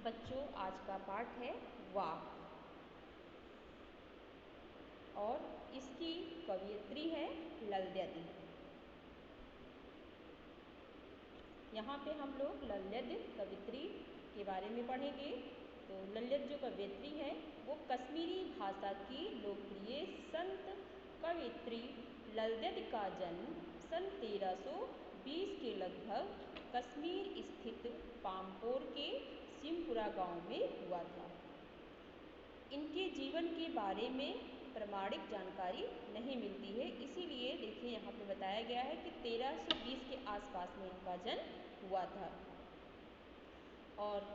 बच्चों, आज का पाठ है वाक और इसकी कवयित्री है लल्यद। यहाँ पे हम लोग लल्यद कवित्री के बारे में पढ़ेंगे। तो लल्यद जो कवयित्री है वो कश्मीरी भाषा की लोकप्रिय संत कवयित्री लल्यद का जन्म सन 1320 के लगभग कश्मीर स्थित पामपोर के सिमपुरा गांव में हुआ था। इनके जीवन के बारे में प्रामाणिक जानकारी नहीं मिलती है, इसीलिए देखिए यहाँ पे बताया गया है कि 1320 के आसपास में इनका जन्म हुआ था। और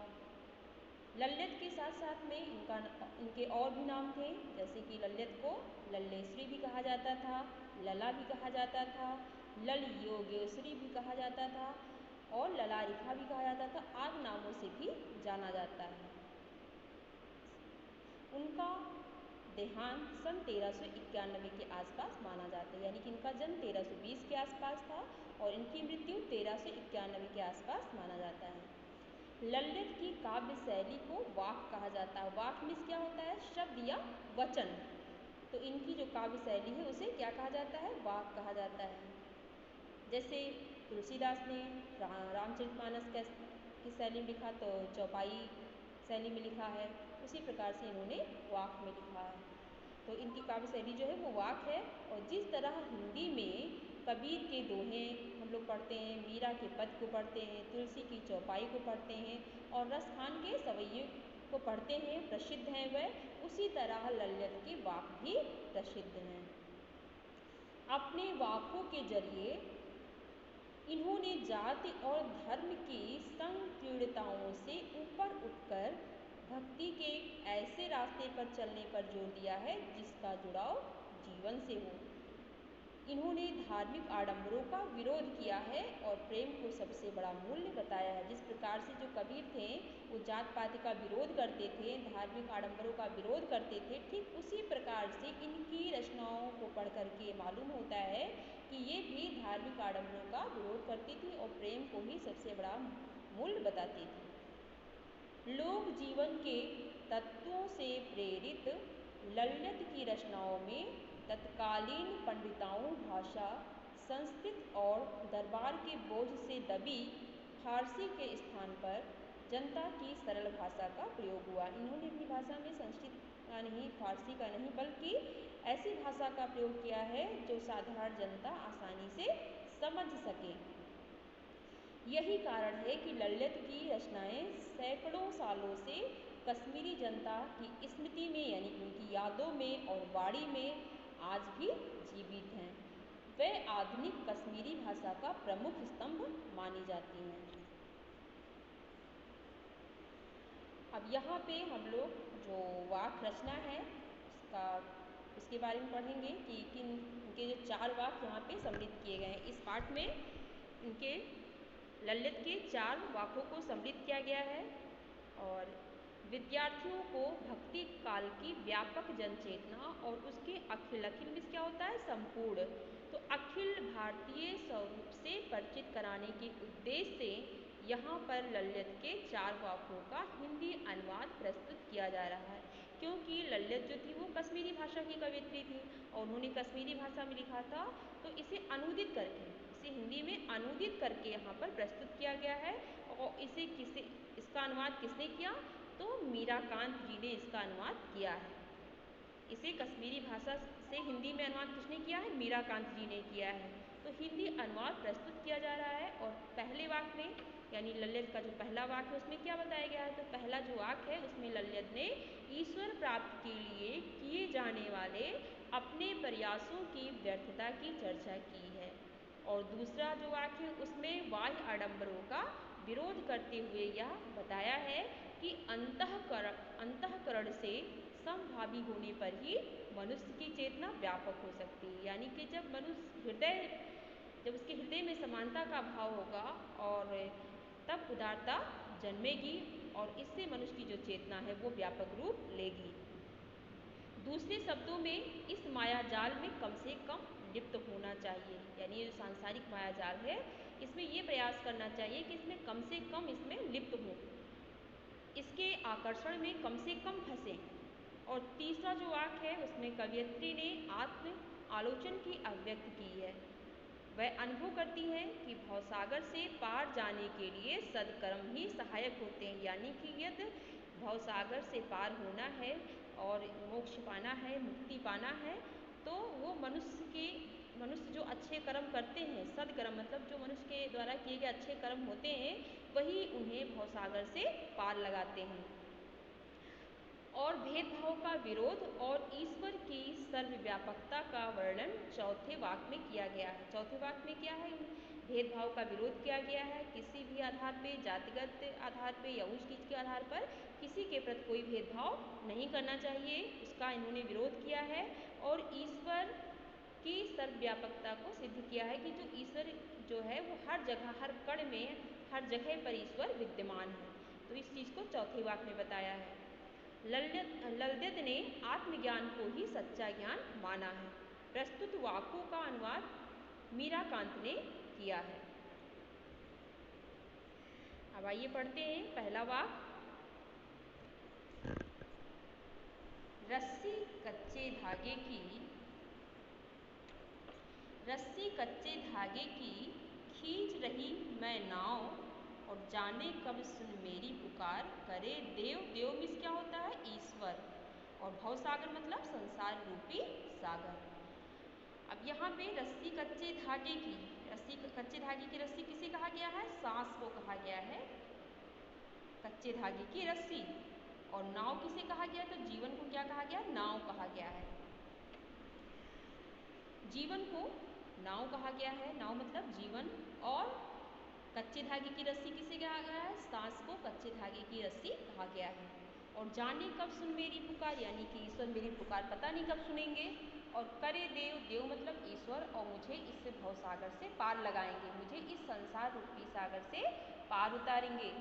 लल्यद के साथ साथ में इनके और भी नाम थे, जैसे कि लल्यद को लल्लेश्वरी भी कहा जाता था, लला भी कहा जाता था, लल योगेश्वरी भी कहा जाता था और ललारिखा भी कहा जाता था, आदि नामों से भी जाना जाता है। उनका देहांत सन 1391 के आसपास माना जाता है, यानी कि इनका जन्म 1320 के आसपास था और इनकी मृत्यु 1391 के आसपास माना जाता है। लल्यद की काव्य शैली को वाक कहा जाता है। वाक मीन्स क्या होता है? शब्द या वचन। तो इनकी जो काव्य शैली है उसे क्या कहा जाता है? वाक कहा जाता है। जैसे तुलसीदास ने रामचरितमानस की शैली में लिखा तो चौपाई शैली में लिखा है, उसी प्रकार से इन्होंने वाक में लिखा है। तो इनकी काव्य शैली जो है वो वाक है। और जिस तरह हिंदी में कबीर के दोहे हम लोग पढ़ते हैं, मीरा के पद को पढ़ते हैं, तुलसी की चौपाई को पढ़ते हैं और रसखान के सवैये को पढ़ते हैं, प्रसिद्ध हैं वह, उसी तरह लल्यद के वाक भी प्रसिद्ध हैं। अपने वाकों के जरिए इन्होंने जाति और धर्म की संकीर्णताओं से ऊपर उठकर भक्ति के ऐसे रास्ते पर चलने पर जोर दिया है जिसका जुड़ाव जीवन से हो। इन्होंने धार्मिक आडंबरों का विरोध किया है और प्रेम को सबसे बड़ा मूल्य बताया है। जिस प्रकार से जो कबीर थे वो जात पात का विरोध करते थे, धार्मिक आडंबरों का विरोध करते थे, ठीक उसी प्रकार से इनकी रचनाओं को पढ़ करके मालूम होता है कि ये भी धार्मिक आडंबरों का विरोध करती थी और प्रेम को ही सबसे बड़ा मूल्य बताती थी। लोक जीवन के तत्वों से प्रेरित लल्यद की रचनाओं में तत्कालीन पंडिताओं भाषा, संस्कृत और दरबार के बोझ से दबी फारसी के स्थान पर जनता की सरल भाषा का प्रयोग हुआ। इन्होंने अपनी भाषा में संस्कृत का नहीं, फारसी का नहीं, बल्कि ऐसी भाषा का प्रयोग किया है जो साधारण जनता आसानी से समझ सके। यही कारण है कि लल्यद की रचनाएं सैकड़ों सालों से कश्मीरी जनता की स्मृति में, यानी उनकी यादों में और वाणी में आज भी जीवित हैं। वे आधुनिक कश्मीरी भाषा का प्रमुख स्तंभ मानी जाती हैं। अब यहाँ पे हम लोग जो वाक रचना है उसके बारे में पढ़ेंगे कि इनके जो 4 वाक यहाँ पे सम्मिलित किए गए हैं। इस पाठ में इनके लल्यद के 4 वाकों को सम्मिलित किया गया है और विद्यार्थियों को भक्ति काल की व्यापक जनचेतना और उसके अखिल मीन्स क्या होता है? संपूर्ण। तो अखिल भारतीय स्वरूप से परिचित कराने के उद्देश्य से यहाँ पर लल्यद के 4 वाकों का हिंदी अनुवाद प्रस्तुत किया जा रहा है, क्योंकि लल्यद जो थी वो कश्मीरी भाषा की कवयित्री थी और उन्होंने कश्मीरी भाषा में लिखा था, तो इसे अनुदित करके, इसे हिंदी में अनुदित करके यहाँ पर प्रस्तुत किया गया है। और इसका अनुवाद किसने किया? तो मीराकांत जी ने इसका अनुवाद किया है। इसे कश्मीरी भाषा से हिंदी में अनुवाद किसने किया है? मीराकांत जी ने किया है। तो हिंदी अनुवाद प्रस्तुत किया जा रहा है और पहले वाक में, यानी लल्यद का जो पहला वाक है उसमें क्या बताया गया है? तो पहला जो वाक है उसमें लल्यद ने ईश्वर प्राप्ति के लिए किए जाने वाले अपने प्रयासों की व्यर्थता की चर्चा की है। और दूसरा जो वाक्य है उसमें बाह्य आडंबरों का विरोध करते हुए यह बताया है कि अंतःकरण से समभावी होने पर ही मनुष्य की चेतना व्यापक हो सकती है। यानी कि जब उसके हृदय में समानता का भाव होगा और तब उदारता जन्मेगी और इससे मनुष्य की जो चेतना है वो व्यापक रूप लेगी। दूसरे शब्दों में इस माया जाल में कम से कम लिप्त होना चाहिए, यानी ये जो सांसारिक माया जाल है इसमें ये प्रयास करना चाहिए कि इसमें कम से कम इसमें लिप्त हो। इस उसके आकर्षण में कम से कम फंसें। और तीसरा जो वाक्य है उसमें कवयित्री ने आत्म आलोचन की अभिव्यक्ति की है। वह अनुभव करती हैं कि भवसागर से पार जाने के लिए सद्कर्म ही सहायक होते हैं, यानी कि यदि भवसागर से पार होना है और मोक्ष पाना है, मुक्ति पाना है, तो वो मनुष्य जो अच्छे कर्म करते हैं, सद्कर्म मतलब जो मनुष्य के द्वारा किए गए अच्छे कर्म होते हैं, वही उन्हें भवसागर से पार लगाते हैं। और भेदभाव का विरोध और ईश्वर की सर्वव्यापकता का वर्णन चौथे वाक्य में किया गया है। चौथे वाक्य में क्या है? भेदभाव का विरोध किया गया है। किसी भी आधार पे, जातिगत आधार पे या ऊंच नीच के आधार पर किसी के प्रति कोई भेदभाव नहीं करना चाहिए, उसका इन्होंने विरोध किया है। और ईश्वर की सर्वव्यापकता को सिद्ध किया है कि जो ईश्वर जो है वो हर जगह, हर कण में, हर जगह पर ईश्वर विद्यमान है। तो इस चीज़ को चौथे वाक्य में बताया है। ललित ने आत्मज्ञान को ही सच्चा ज्ञान माना है। प्रस्तुत वाक्यों का अनुवाद मीराकांत ने किया है। अब आइए पढ़ते हैं पहला वाक्य। रस्सी कच्चे धागे की खींच रही मैं नाव, और जाने कब सुन मेरी पुकार, करे देव। देव मीन्स क्या होता है? ईश्वर। और भवसागर मतलब संसार रूपी सागर। अब यहाँ पे रस्सी कच्चे धागे की रस्सी किसे कहा गया है? सांस को कहा गया है कच्चे धागे की रस्सी। और नाव किसे कहा गया? तो जीवन को क्या कहा गया? नाव कहा गया है। जीवन को नाव कहा गया है, नाव मतलब जीवन। और कच्चे धागे की रस्सी किसे कहा गया है? सांस को कच्चे धागे की रस्सी कहा गया है। और जाने कब सुन मेरी पुकार, यानी कि ईश्वर मेरी पुकार पता नहीं कब सुनेंगे। और करे देव, देव मतलब ईश्वर, और मुझे इस भवसागर से पार लगाएंगे, मुझे इस संसार रूपी सागर से पार उतारेंगे।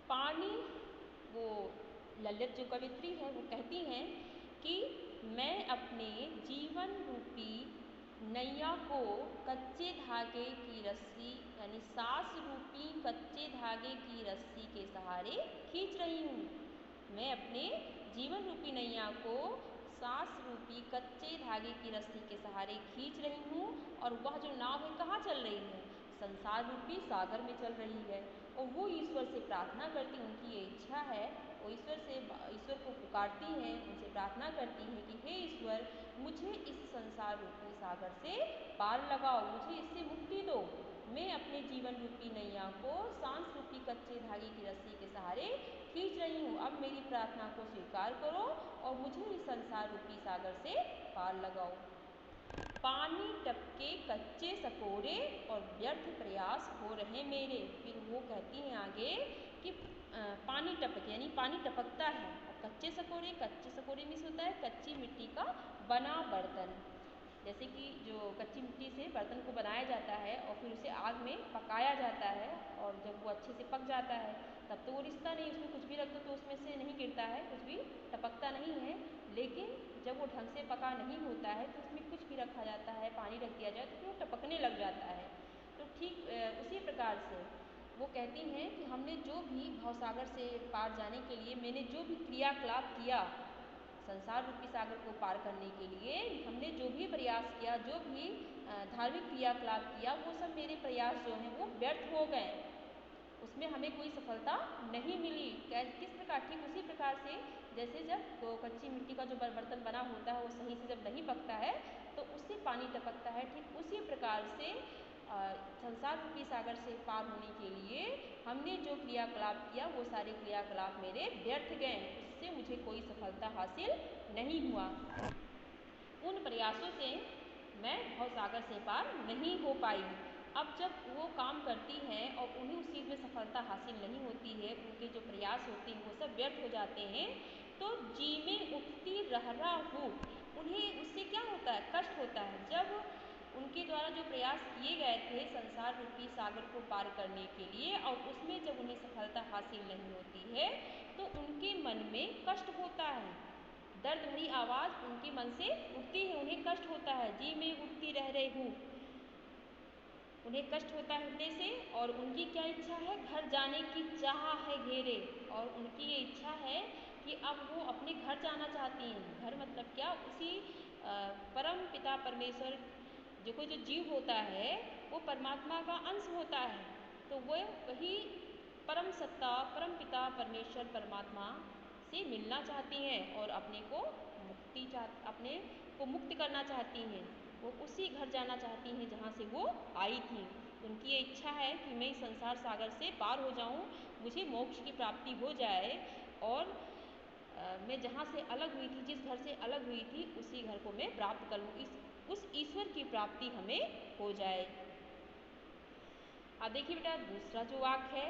पानी, वो ललित जो कवित्री है वो कहती हैं कि मैं अपने जीवन रूपी नैया को कच्चे धागे की रस्सी, यानी सांस रूपी कच्चे धागे की रस्सी के सहारे खींच रही हूँ। मैं अपने जीवन रूपी नैया को सांस रूपी कच्चे धागे की रस्सी के सहारे खींच रही हूँ। और वह जो नाव है कहाँ चल रही है? संसार रूपी सागर में चल रही है। और वो ईश्वर से प्रार्थना करती, उनकी ये इच्छा है, वो ईश्वर को पुकारती हैं, उनसे प्रार्थना करती हैं कि हे ईश्वर, मुझे इस संसार रूपी सागर से पार लगाओ, मुझे इससे मुक्ति दो। मैं अपने जीवन रूपी नैया को सांस रूपी कच्चे धागे की रस्सी के सहारे खींच रही हूँ। अब मेरी प्रार्थना को स्वीकार करो और मुझे इस संसार रूपी सागर से पार लगाओ। पानी टपके कच्चे सकोरे और व्यर्थ प्रयास हो रहे मेरे। फिर वो कहती हैं आगे कि पानी टपके यानी पानी टपकता है। और कच्चे सकोरे मीन्स होता है कच्ची मिट्टी का बना बर्तन। जैसे कि जो कच्ची मिट्टी से बर्तन को बनाया जाता है और फिर उसे आग में पकाया जाता है, और जब वो अच्छे से पक जाता है तब तो वो रिश्ता नहीं, उसमें कुछ भी रख दो तो उसमें से नहीं गिरता है, कुछ भी टपकता नहीं है। लेकिन जब वो ढंग से पका नहीं होता है तो उसमें कुछ भी रखा जाता है, पानी रख दिया जाए तो फिर वो टपकने लग जाता है। तो ठीक उसी प्रकार से वो कहती हैं कि हमने जो भी भवसागर से पार जाने के लिए मैंने जो भी क्रियाकलाप किया, संसार रूपी सागर को पार करने के लिए हमने जो भी प्रयास किया, जो भी धार्मिक क्रियाकलाप किया, वो सब मेरे प्रयास जो हैं वो व्यर्थ हो गए, उसमें हमें कोई सफलता नहीं मिली। किस प्रकार? ठीक उसी प्रकार से जैसे जब तो कच्ची मिट्टी का जो बर्तन बना होता है वो सही से जब नहीं पकता है तो उससे पानी टपकता है, ठीक उसी प्रकार से संसार रूपी सागर से पार होने के लिए हमने जो क्रियाकलाप किया वो सारे क्रियाकलाप मेरे व्यर्थ गए, उससे मुझे कोई सफलता हासिल नहीं हुआ। उन प्रयासों से मैं भवसागर से पार नहीं हो पाई। अब जब वो काम करती हैं और उन्हें उस चीज़ में सफलता हासिल नहीं होती है, उनके जो प्रयास होते हैं वो सब व्यर्थ हो जाते हैं, तो जी में उठती रह हूँ, उन्हें उससे क्या होता है? कष्ट होता है। जब उनके द्वारा जो प्रयास किए गए थे संसार रूपी सागर को पार करने के लिए और उसमें जब उन्हें सफलता हासिल नहीं होती है तो उनके मन में कष्ट होता है, दर्द दर्द भरी आवाज़ उनके मन से उठती है, उन्हें कष्ट होता है, जी मैं उठती रह रही हूँ, उन्हें कष्ट होता है हृदय से। और उनकी क्या इच्छा है, घर जाने की चाह है घेरे, और उनकी ये इच्छा है कि अब वो अपने घर जाना चाहती हैं। घर मतलब क्या, उसी परम पिता परमेश्वर, जो कोई जो जीव होता है वो परमात्मा का अंश होता है, तो वह वही परम सत्ता परम पिता परमेश्वर परमात्मा से मिलना चाहती हैं और अपने को मुक्त करना चाहती हैं। वो उसी घर जाना चाहती हैं जहाँ से वो आई थी। उनकी ये इच्छा है कि मैं इस संसार सागर से पार हो जाऊँ, मुझे मोक्ष की प्राप्ति हो जाए और मैं जहाँ से अलग हुई थी, जिस घर से अलग हुई थी, उसी घर को मैं प्राप्त कर लूँ, उस ईश्वर की प्राप्ति हमें हो जाए। अब देखिए बेटा दूसरा जो वाक्य है,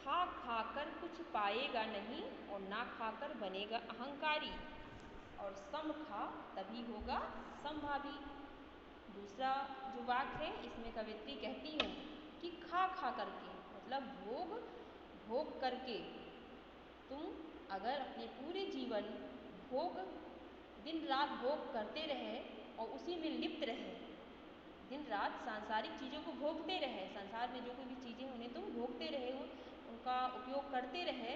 खा खाकर कुछ पाएगा नहीं और ना खाकर बनेगा अहंकारी, और सम खा तभी होगा संभावी। दूसरा जो वाक्य है इसमें कवियत्री कहती है कि खा खा करके मतलब भोग करके, तुम अगर अपने पूरे जीवन दिन रात भोग करते रहे और उसी में लिप्त रहे, दिन रात सांसारिक चीज़ों को भोगते रहे, संसार में जो कोई भी चीज़ें उन्हें तुम भोगते रहे हो, उनका उपयोग करते रहे,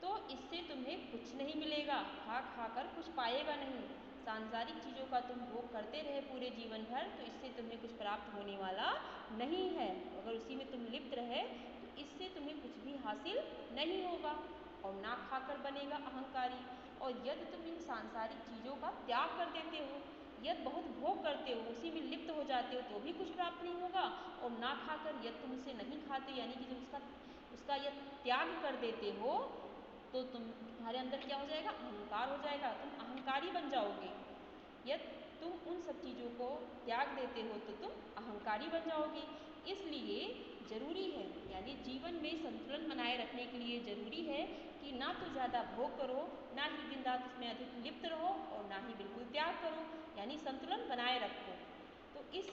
तो इससे तुम्हें कुछ नहीं मिलेगा। खा खा कर कुछ पाएगा नहीं, सांसारिक चीज़ों का तुम भोग करते रहे पूरे जीवन भर, तो इससे तुम्हें कुछ प्राप्त होने वाला नहीं है। अगर उसी में तुम लिप्त रहे तो इससे तुम्हें कुछ भी हासिल नहीं होगा, और ना खाकर बनेगा अहंकारी। और यदि तुम इन सांसारिक चीज़ों का त्याग कर देते हो, यदि बहुत भोग करते हो, उसी में लिप्त हो जाते हो, तो भी कुछ प्राप्त नहीं होगा। और ना खाकर यदि तुम उसे नहीं खाते, यानी कि जब उसका यदि त्याग कर देते हो, तो तुम्हारे अंदर क्या हो जाएगा, अहंकार हो जाएगा, तुम अहंकारी बन जाओगे। यदि तुम उन सब चीज़ों को त्याग देते हो तो तुम अहंकारी बन जाओगे। इसलिए जरूरी है, यानी जीवन में संतुलन बनाए रखने के लिए जरूरी है कि ना तो ज़्यादा भोग करो, ना ही दिन रात उसमें अधिक लिप्त रहो, और ना ही बिल्कुल त्याग करो, यानी संतुलन बनाए रखो। तो इस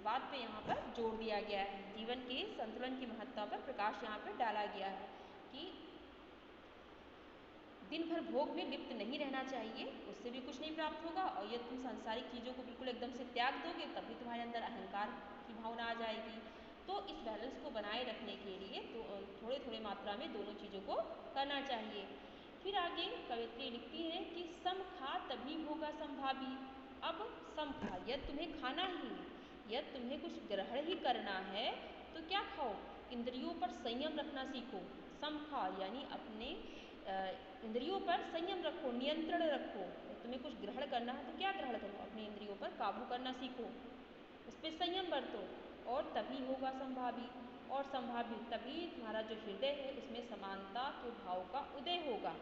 बात पे यहाँ पर जोर दिया गया है, जीवन के संतुलन की महत्ता पर प्रकाश यहाँ पर डाला गया है कि दिन भर भोग में लिप्त नहीं रहना चाहिए, उससे भी कुछ नहीं प्राप्त होगा। और यदि तुम सांसारिक चीज़ों को बिल्कुल एकदम से त्याग दोगे, तभी तुम्हारे अंदर अहंकार की भावना आ जाएगी। तो इस बैलेंस को बनाए रखने के लिए तो थोड़े थोड़े मात्रा में दोनों चीज़ों को करना चाहिए। फिर आगे कवियत्री लिखती हैं कि सम खा तभी होगा संभावी। अब सम खा, यदि तुम्हें खाना ही, यदि तुम्हें कुछ ग्रहण ही करना है तो क्या खाओ, इंद्रियों पर संयम रखना सीखो। सम खा यानी अपने इंद्रियों पर संयम रखो, नियंत्रण रखो। तुम्हें कुछ ग्रहण करना है तो क्या ग्रहण करो, अपनी इंद्रियों पर काबू करना सीखो, उस पर संयम बरतो, और तभी होगा संभावी। और संभावी तभी तुम्हारा जो हृदय है उसमें समानता के भाव का उदय होगा।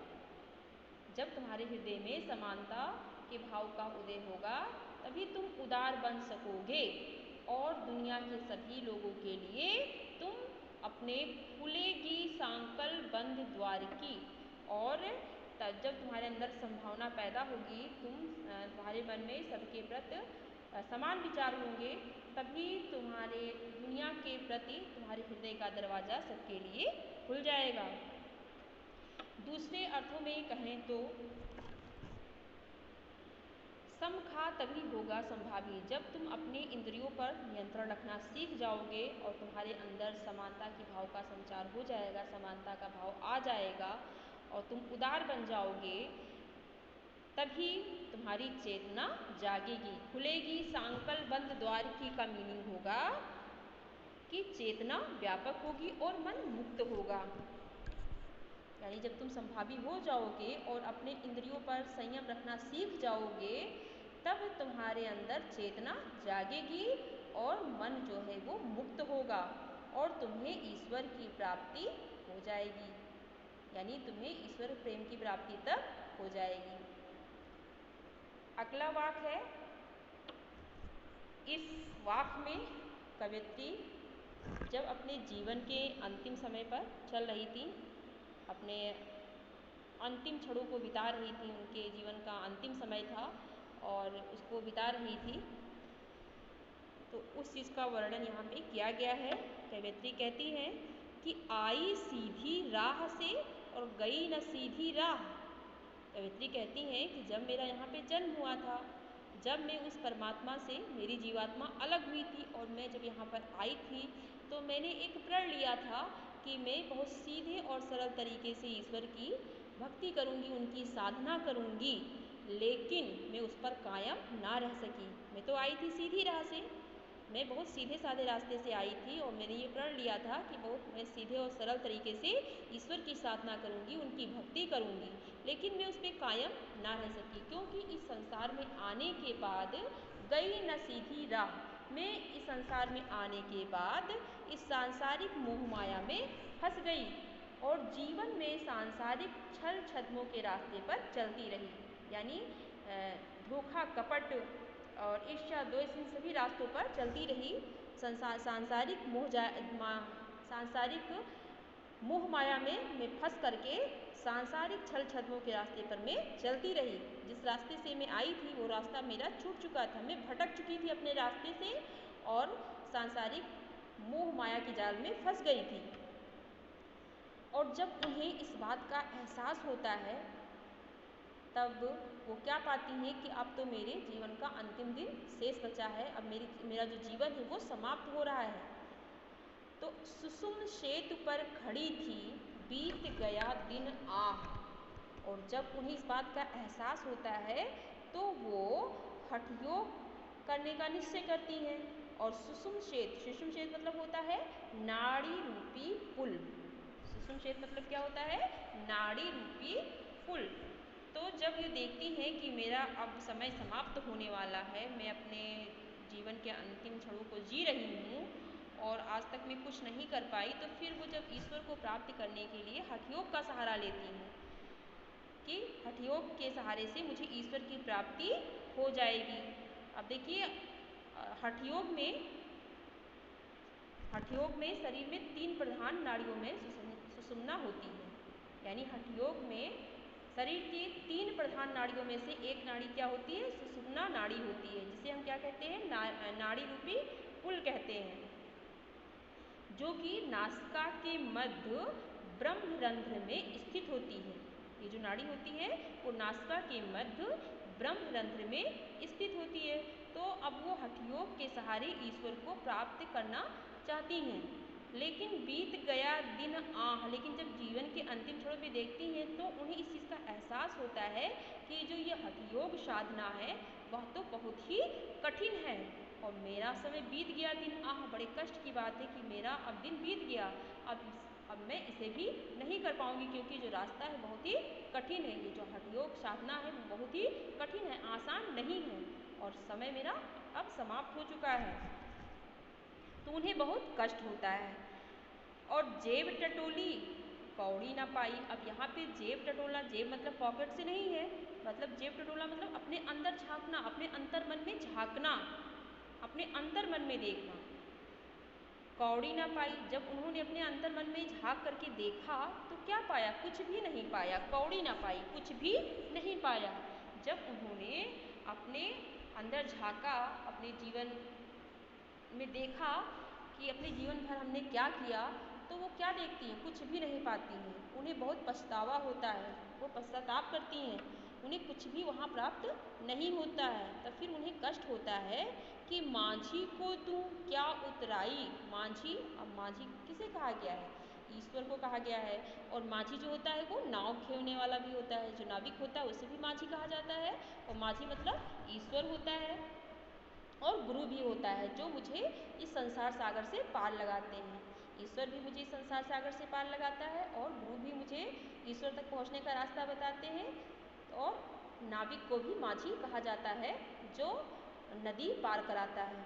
जब तुम्हारे हृदय में समानता के भाव का उदय होगा तभी तुम उदार बन सकोगे, और दुनिया के सभी लोगों के लिए तुम अपने खुलेगी सांकल बंद द्वार की। और तब जब तुम्हारे अंदर संभावना पैदा होगी, तुम्हारे मन में सबके प्रति समान विचार होंगे, तभी तुम्हारे दुनिया के प्रति तुम्हारे हृदय का दरवाज़ा सबके लिए खुल जाएगा। दूसरे अर्थों में कहें तो सम खा तभी होगा संभावी। जब तुम अपने इंद्रियों पर नियंत्रण रखना सीख जाओगे और तुम्हारे अंदर समानता के भाव का संचार हो जाएगा, समानता का भाव आ जाएगा और तुम उदार बन जाओगे, तभी तुम्हारी चेतना जागेगी। खुलेगी सांकल बंद द्वार की का मीनिंग होगा कि चेतना व्यापक होगी और मन मुक्त होगा। यानी जब तुम संभावी हो जाओगे और अपने इंद्रियों पर संयम रखना सीख जाओगे, तब तुम्हारे अंदर चेतना जागेगी और मन जो है वो मुक्त होगा और तुम्हें ईश्वर की प्राप्ति हो जाएगी, यानी तुम्हें ईश्वर प्रेम की प्राप्ति तक हो जाएगी। अगला वाक्य है, इस वाक्य में कवियत्री जब अपने जीवन के अंतिम समय पर चल रही थी, अपने अंतिम क्षणों को बिता रही थी, उनके जीवन का अंतिम समय था और उसको बिता रही थी, तो उस चीज़ का वर्णन यहाँ पे किया गया है। कवियत्री कहती हैं कि आई सीधी राह से और गई न सीधी राह। कवित्री कहती हैं कि जब मेरा यहाँ पे जन्म हुआ था, जब मैं उस परमात्मा से मेरी जीवात्मा अलग हुई थी और मैं जब यहाँ पर आई थी तो मैंने एक प्रण लिया था कि मैं बहुत सीधे और सरल तरीके से ईश्वर की भक्ति करूँगी, उनकी साधना करूँगी, लेकिन मैं उस पर कायम ना रह सकी। मैं तो आई थी सीधी राह से, मैं बहुत सीधे साधे रास्ते से आई थी और मैंने ये प्रण लिया था कि बहुत मैं सीधे और सरल तरीके से ईश्वर की साधना करूँगी, उनकी भक्ति करूँगी, लेकिन मैं उस पर कायम ना रह सकी, क्योंकि इस संसार में आने के बाद गई न सीधी राह। मैं इस संसार में आने के बाद इस सांसारिक मोह माया में फंस गई और जीवन में सांसारिक छल छद्मों के रास्ते पर चलती रही, यानी धोखा कपट और ईर्ष्या द्वेष इन सभी रास्तों पर चलती रही। सांसारिक मोह माया में मैं फंस करके सांसारिक छल छद्मों के रास्ते पर मैं चलती रही। जिस रास्ते से मैं आई थी वो रास्ता मेरा छूट चुका था, मैं भटक चुकी थी अपने रास्ते से और सांसारिक मोह माया के जाल में फंस गई थी। और जब उन्हें इस बात का एहसास होता है तब वो क्या पाती हैं कि अब तो मेरे जीवन का अंतिम दिन शेष बचा है, अब मेरा जो जीवन है वो समाप्त हो रहा है। तो सुषुम्न सेतु पर खड़ी थी, बीत गया दिन आह। और जब उन्हें इस बात का एहसास होता है तो वो हठ योग करने का निश्चय करती हैं और सुषुम्न सेतु मतलब होता है नाड़ी रूपी पुल। सुषुम्न सेतु मतलब क्या होता है? नाड़ी रूपी पुल। तो जब ये देखती हैं कि मेरा अब समय समाप्त होने वाला है, मैं अपने जीवन के अंतिम क्षणों को जी रही हूँ और आज तक मैं कुछ नहीं कर पाई, तो फिर वो जब ईश्वर को प्राप्त करने के लिए हठ योग का सहारा लेती हैं कि हठ योग के सहारे से मुझे ईश्वर की प्राप्ति हो जाएगी। अब देखिए हठ योग में शरीर में 3 प्रधान नाड़ियों में सुषुम्ना होती है, यानी हठ योग में शरीर की 3 प्रधान नाड़ियों में से एक नाड़ी क्या होती है? सुषुम्ना नाड़ी होती है, जिसे हम क्या कहते हैं? नाड़ी रूपी पुल कहते हैं, जो कि नासिका के मध्य ब्रह्मरंध्र में स्थित होती है। ये जो नाड़ी होती है वो नासिका के मध्य ब्रह्मरंध्र में स्थित होती है। तो अब वो हठ योग के सहारे ईश्वर को प्राप्त करना चाहती हैं, लेकिन बीत गया दिन आह। लेकिन जब जीवन के अंतिम क्षणों में देखती हैं तो उन्हें इस चीज़ का एहसास होता है कि जो ये हठ योग साधना है वह तो बहुत ही कठिन है और मेरा समय बीत गया दिन आह। बड़े कष्ट की बात है कि मेरा अब दिन बीत गया, अब मैं इसे भी नहीं कर पाऊँगी, क्योंकि जो रास्ता है बहुत ही कठिन है। ये जो हठ योग साधना है वो बहुत ही कठिन है, आसान नहीं है और समय मेरा अब समाप्त हो चुका है। तो उन्हें बहुत कष्ट होता है। और जेब टटोली कौड़ी ना पाई। अब यहाँ पे जेब टटोलना, जेब मतलब पॉकेट से नहीं है, मतलब जेब टटोलना मतलब अपने अंदर झांकना, अपने अंतर मन में झांकना, अपने अंतर मन में देखना। कौड़ी ना पाई, जब उन्होंने अपने अंतर मन में झांक करके देखा तो क्या पाया? कुछ भी नहीं पाया। कौड़ी ना पाई, कुछ भी नहीं पाया। जब उन्होंने अपने अंदर झांका, अपने जीवन में देखा कि अपने जीवन भर हमने क्या किया, तो वो क्या देखती हैं? कुछ भी नहीं पाती हैं। उन्हें बहुत पछतावा होता है, वो पश्चाताप करती हैं, उन्हें कुछ भी वहाँ प्राप्त नहीं होता है। तब फिर उन्हें कष्ट होता है कि माझी को तू क्या उतराई। माझी, अब माझी किसे कहा गया है? ईश्वर को कहा गया है। और माझी जो होता है वो नाव खेवने वाला भी होता है, जो नाविक होता है उसे भी माझी कहा जाता है। और माझी मतलब ईश्वर होता है और गुरु भी होता है, जो मुझे इस संसार सागर से पार लगाते हैं। ईश्वर भी मुझे इस संसार सागर से पार लगाता है और गुरु भी मुझे ईश्वर तक पहुंचने का रास्ता बताते हैं। और नाविक को भी माझी कहा जाता है, जो नदी पार कराता है।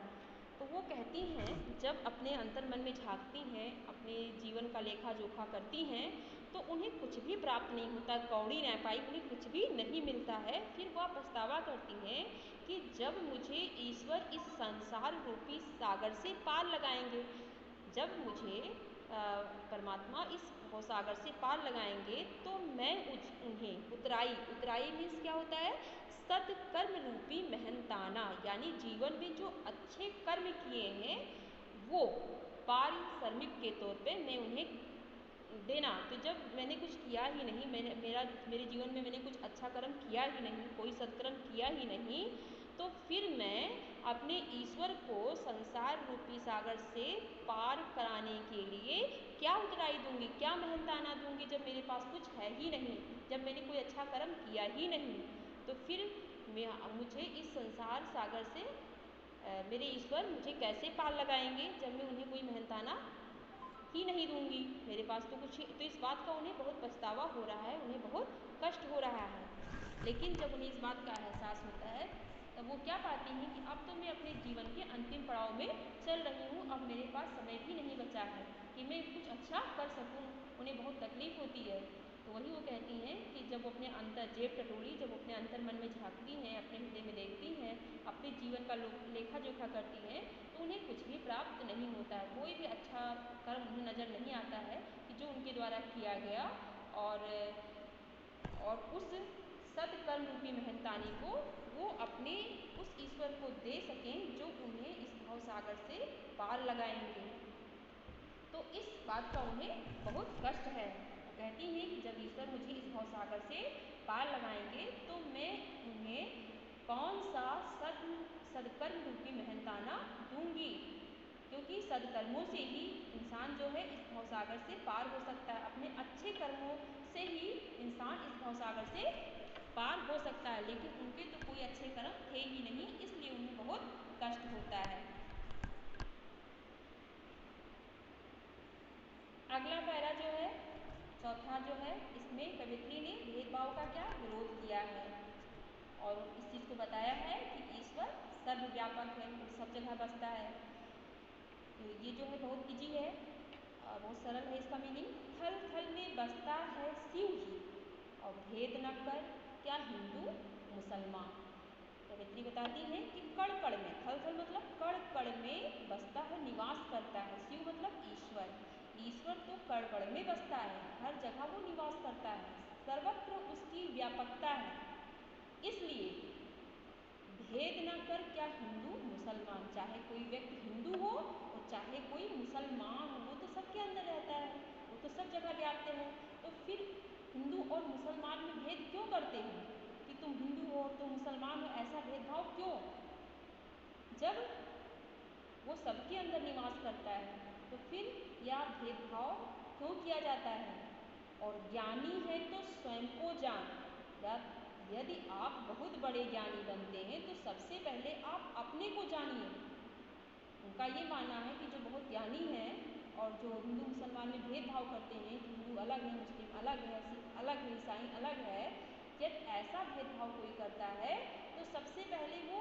तो वो कहती हैं, जब अपने अंतर मन में झांकती हैं, अपने जीवन का लेखा जोखा करती हैं, तो उन्हें कुछ भी प्राप्त नहीं होता। कौड़ी न पाई, उन्हें कुछ भी नहीं मिलता है। फिर वह पछतावा करती हैं कि जब मुझे ईश्वर इस संसार रूपी सागर से पार लगाएंगे, जब मुझे परमात्मा इस सागर से पार लगाएंगे, तो मैं उन्हें उतराई मीन्स क्या होता है? सत्कर्म रूपी मेहनताना, यानी जीवन में जो अच्छे कर्म किए हैं वो पारिश्रमिक के तौर पे मैं उन्हें देना। तो जब मैंने कुछ किया ही नहीं, मेरे जीवन में मैंने कुछ अच्छा कर्म किया ही नहीं, कोई सत्कर्म किया ही नहीं, तो फिर मैं अपने ईश्वर को संसार रूपी सागर से पार कराने के लिए क्या उतराई दूंगी, क्या मेहनताना दूंगी जब मेरे पास कुछ है ही नहीं, जब मैंने कोई अच्छा कर्म किया ही नहीं। तो फिर मुझे इस संसार सागर से मेरे ईश्वर मुझे कैसे पार लगाएंगे जब मैं उन्हें कोई मेहनताना ही नहीं दूंगी। मेरे पास तो कुछ, तो इस बात का उन्हें बहुत पछतावा हो रहा है, उन्हें बहुत कष्ट हो रहा है। लेकिन जब उन्हें इस बात का एहसास होता है तब वो क्या पाती हैं कि अब तो मैं अपने जीवन के अंतिम पड़ाव में चल रही हूँ, अब मेरे पास समय भी नहीं बचा है कि मैं कुछ अच्छा कर सकूँ। उन्हें बहुत तकलीफ होती है। तो वही वो कहती हैं कि जब वो अपने अंतर जेब टटोली, जब अपने अंतर मन में झांकती हैं, अपने हृदय में देखती हैं, अपने जीवन का लेखा जोखा करती हैं, तो उन्हें कुछ भी प्राप्त नहीं होता है, कोई भी अच्छा कर्म उन्हें नज़र नहीं आता है कि जो उनके द्वारा किया गया और उस सत्कर्म रूपी मेहनतानी को वो अपने उस ईश्वर को दे सकें जो उन्हें इस भव सागर से पार लगाएंगे। तो इस बात का उन्हें बहुत कष्ट है। वो कहती हैं कि जब ईश्वर मुझे इस भव सागर से पार लगाएंगे तो मैं उन्हें कौन सा सदकर्म रूपी मेहनताना दूंगी, क्योंकि सदकर्मों से ही इंसान जो है इस भवसागर से पार हो सकता है। अपने अच्छे कर्मों से ही इंसान इस भवसागर से पार हो सकता है, लेकिन उनके तो कोई अच्छे कर्म थे ही नहीं, इसलिए उन्हें बहुत कष्ट होता है। अगला पैरा जो है, चौथा जो है, इसमें कवियत्री ने भेदभाव का क्या विरोध किया है और इस चीज़ को बताया है कि ईश्वर सर्वव्यापक है, सब जगह बसता है। तो ये जो है बहुत इजी है, बहुत सरल है इसका मीनिंग। थल थल में बसता है शिव ही और भेद न कर क्या हिंदू मुसलमान। कवित्री बताती है कि कण कण में, थल थल मतलब कण कण में बसता है, निवास करता है। शिव मतलब ईश्वर, ईश्वर तो कण कण में बसता है, हर जगह वो निवास करता है, सर्वत्र उसकी व्यापकता है। इसलिए भेद न कर क्या हिंदू मुसलमान, चाहे कोई व्यक्ति हिंदू हो और चाहे कोई मुसलमान हो, वो तो सबके अंदर रहता है, वो तो सब जगह व्याप्त है। तो फिर हिंदू और मुसलमान में भेद क्यों करते हैं कि तुम हिंदू हो तुम मुसलमान हो, ऐसा भेदभाव क्यों, जब वो सबके अंदर निवास करता है। तो फिर यह भेदभाव क्यों किया जाता है। और ज्ञानी है तो स्वयं को जान, यदि आप बहुत बड़े ज्ञानी बनते हैं तो सबसे पहले आप अपने को जानिए। उनका ये मानना है कि जो बहुत ज्ञानी है और जो हिंदू मुसलमान में भेदभाव करते हैं कि हिंदू अलग है, मुस्लिम अलग है, सिख अलग है, ईसाई अलग है, जब ऐसा भेदभाव कोई करता है तो सबसे पहले वो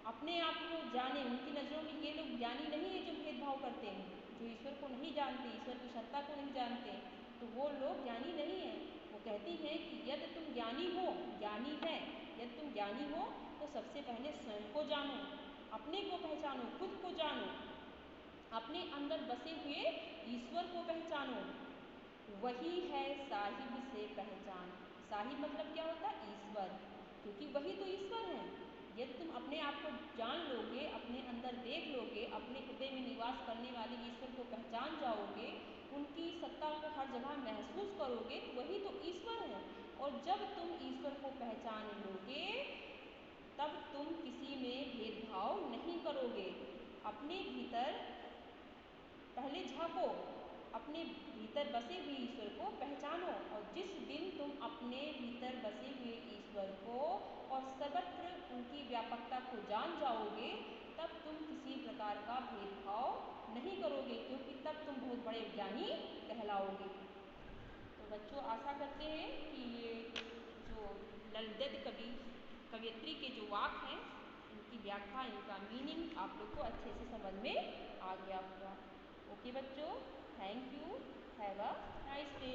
अपने आप को जाने। उनकी नज़रों में ये लोग ज्ञानी नहीं है जो भेदभाव करते हैं, जो ईश्वर को नहीं जानते, ईश्वर की सत्ता को नहीं जानते, तो वो लोग ज्ञानी नहीं है। वो कहती हैं कि यदि तुम ज्ञानी हो, ज्ञानी है, यदि तुम ज्ञानी हो तो सबसे पहले स्वयं को जानो, अपने को पहचानो, खुद को जानो, अपने अंदर बसे हुए ईश्वर को पहचानो। वही है साहिब से पहचान। साहिब मतलब क्या होता है, ईश्वर, क्योंकि वही तो ईश्वर है। यदि तुम अपने आप को जान लोगे, अपने अंदर देख लोगे, अपने हृदय में निवास करने वाले ईश्वर को पहचान जाओगे, उनकी सत्ता को हर जगह महसूस करोगे, तो वही तो ईश्वर है। और जब तुम ईश्वर को पहचान लोगे तब तुम किसी में भेदभाव नहीं करोगे। अपने भीतर पहले झांको, अपने भीतर बसे हुए ईश्वर को पहचानो, और जिस दिन तुम अपने भीतर बसे हुए ईश्वर को और सर्वत्र उनकी व्यापकता को जान जाओगे तब तुम किसी प्रकार का भेदभाव नहीं करोगे, क्योंकि तब तुम बहुत बड़े ज्ञानी कहलाओगे। तो बच्चों आशा करते हैं कि ये जो ललित कवियत्री के जो वाक हैं, इनकी व्याख्या, इनका मीनिंग आप लोग को अच्छे से समझ में आ गया होगा। ओके बच्चों, thank you, have a nice day.